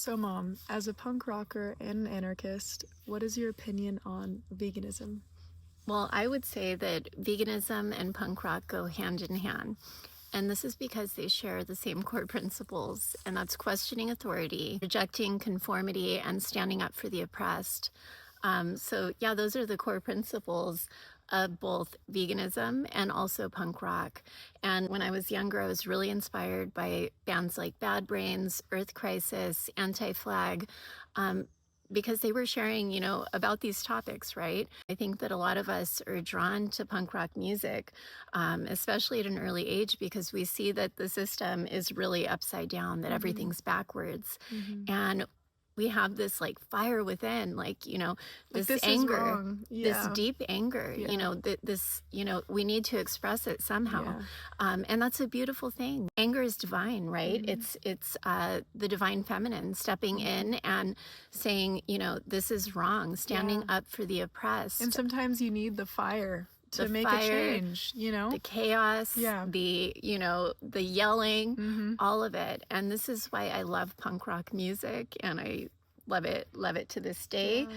So, Mom, as a punk rocker and an anarchist, what is your opinion on veganism? Well, I would say that veganism and punk rock go hand in hand. And this is because they share the same core principles, and that's questioning authority, rejecting conformity, and standing up for the oppressed. So, those are the core principles of both veganism and also punk rock. And when I was younger, I was really inspired by bands like Bad Brains, Earth Crisis, Anti-Flag, because they were sharing, about these topics, right? I think that a lot of us are drawn to punk rock music, especially at an early age, because we see that the system is really upside down, that everything's backwards. And we have this like fire within, this This is anger, wrong. this Yeah. deep anger, Yeah. we need to express it somehow. And that's a beautiful thing. Anger is divine, right? It's the divine feminine stepping in and saying, this is wrong, standing up for the oppressed. And sometimes you need the fire to The make fire, a change, the chaos, the yelling, all of it. And this is why I love punk rock music, and I love it to this day.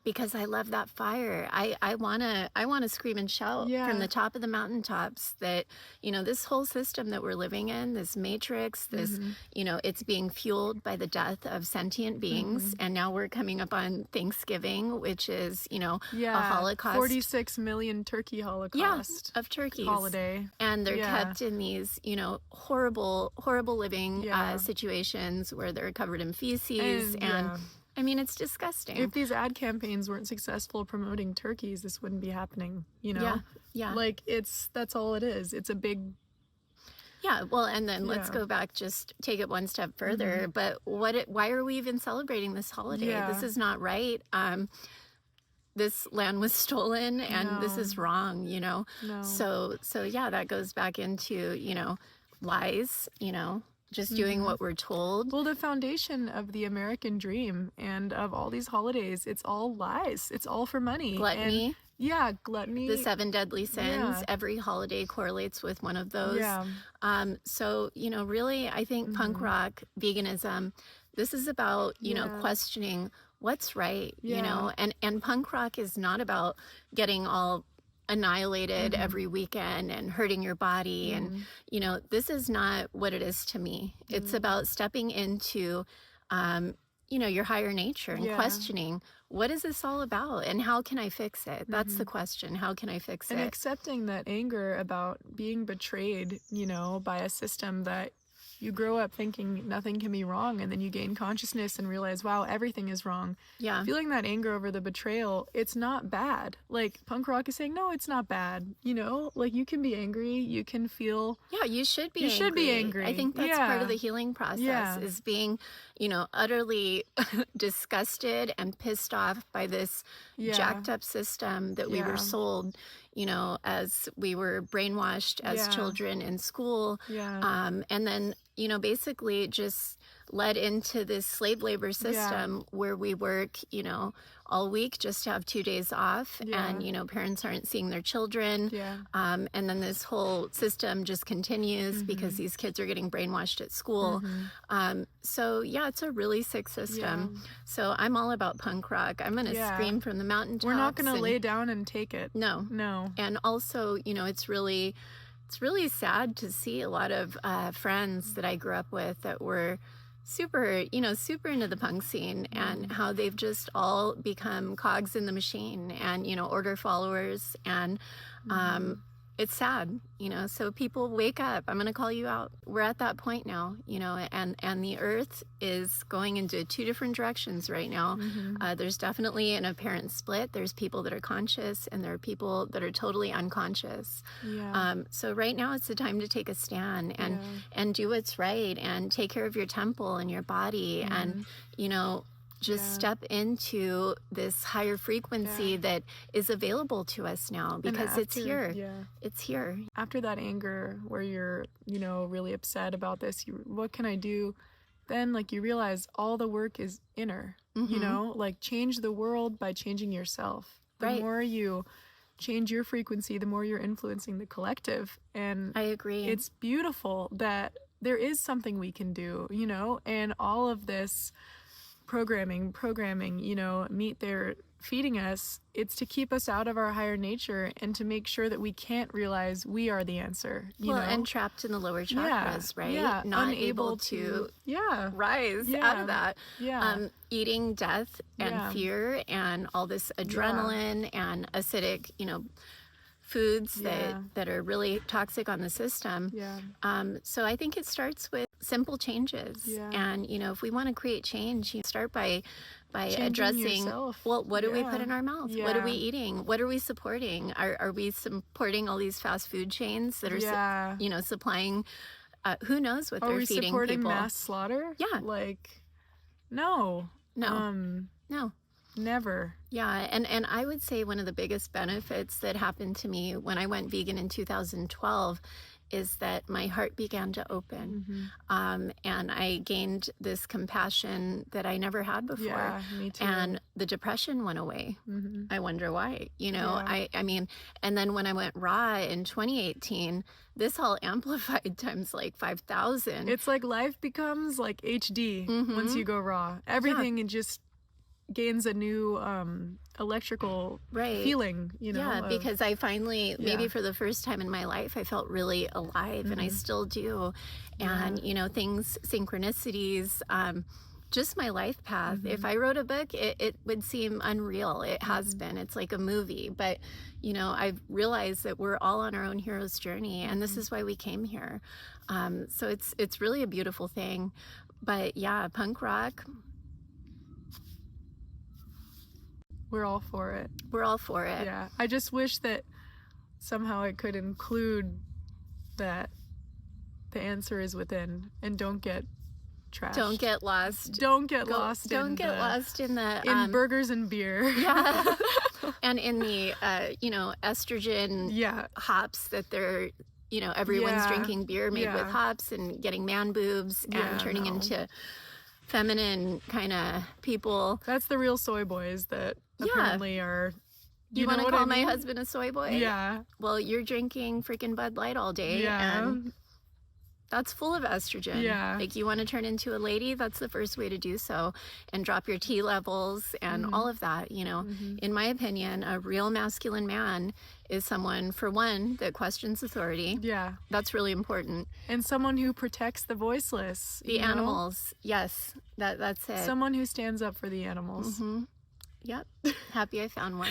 Because I love that fire. I wanna scream and shout from the top of the mountaintops that, this whole system that we're living in, this matrix, this, it's being fueled by the death of sentient beings. And now we're coming up on Thanksgiving, which is, a Holocaust. 46 million turkey Holocaust. Of turkeys. Holiday. And they're kept in these, horrible living situations where they're covered in feces and I mean, it's disgusting. If these ad campaigns weren't successful promoting turkeys, this wouldn't be happening, Yeah. Like, that's all it is. It's a big... Yeah, well, and then let's go back, just take it one step further. But why are we even celebrating this holiday? This is not right. This land was stolen, and this is wrong, No. So that goes back into, lies, just doing what we're told. Well, the foundation of the American dream and of all these holidays, it's all lies. It's all for money. Gluttony. Gluttony. The 7 deadly sins. Every holiday correlates with one of those. So, really, I think punk rock, veganism, this is about, questioning what's right, and punk rock is not about getting all annihilated every weekend and hurting your body. And, this is not what it is to me. It's about stepping into, your higher nature and questioning, what is this all about and how can I fix it? That's the question. How can I fix it? And accepting that anger about being betrayed, by a system that you grow up thinking nothing can be wrong, and then you gain consciousness and realize, wow, everything is wrong. Feeling that anger over the betrayal, it's not bad. Like, punk rock is saying, no, it's not bad. Like, you can be angry, you can feel... Yeah, you should be angry. You should be angry. I think that's part of the healing process, is being, utterly disgusted and pissed off by this jacked up system that we were sold, as we were brainwashed as children in school. And then, basically just led into this slave labor system where we work, all week just to have 2 days off. And, parents aren't seeing their children. And then this whole system just continues because these kids are getting brainwashed at school. So, it's a really sick system. So I'm all about punk rock. I'm going to scream from the mountaintops. We're not going to lay down and take it. No. And also, it's really sad to see a lot of friends that I grew up with that were super into the punk scene, and how they've just all become cogs in the machine and, order followers. And it's sad, so people wake up. I'm going to call you out. We're at that point now, and the earth is going into 2 different directions right now. There's definitely an apparent split. There's people that are conscious, and there are people that are totally unconscious. So right now it's the time to take a stand and do what's right, and take care of your temple and your body, and, just step into this higher frequency that is available to us now, because it's here. It's here. After that anger where you're, really upset about this, what can I do? Then, you realize all the work is inner, change the world by changing yourself. The more you change your frequency, the more you're influencing the collective. And I agree. It's beautiful that there is something we can do, you know, and all of this programming, you know, meat they're feeding us, it's to keep us out of our higher nature and to make sure that we can't realize we are the answer, you know? And trapped in the lower chakras, right? Yeah, Not able to rise out of that. Eating death and fear and all this adrenaline and acidic, you know, foods that are really toxic on the system. So I think it starts with simple changes. And, you know, if we want to create change, you start by addressing yourself. Well, what do we put in our mouth? What are we eating? What are we supporting? Are we supporting all these fast food chains that are you know, supplying who knows what they're feeding people? Are we supporting mass slaughter? Like, no. Never. And I would say one of the biggest benefits that happened to me when I went vegan in 2012 is that my heart began to open. And I gained this compassion that I never had before. Yeah, me too. And the depression went away. I wonder why, you know. I mean, and then when I went raw in 2018, this all amplified times like 5,000. It's like life becomes like HD once you go raw. Everything it just gains a new electrical feeling, you know. Because I finally, maybe for the first time in my life, I felt really alive, and I still do. And you know, things, synchronicities, just my life path. If I wrote a book, it would seem unreal. It has been. It's like a movie. But you know, I've realized that we're all on our own hero's journey, and this is why we came here. So it's really a beautiful thing. But yeah, punk rock, we're all for it. We're all for it. Yeah. I just wish that somehow it could include that the answer is within, and don't get trashed. Don't get lost. Don't get lost in burgers and beer. And in the you know, estrogen hops that they're, you know, everyone's drinking beer made with hops and getting man boobs and turning into feminine kind of people. That's the real soy boys that apparently are. You want to call my husband a soy boy? Yeah. Well, you're drinking freaking Bud Light all day, and that's full of estrogen. Like, you want to turn into a lady, that's the first way to do so, and drop your T levels and all of that, you know. In my opinion, a real masculine man is someone, for one, that questions authority. That's really important. And someone who protects the voiceless. The animals. Yes, that's it. Someone who stands up for the animals. Yep. Happy I found one.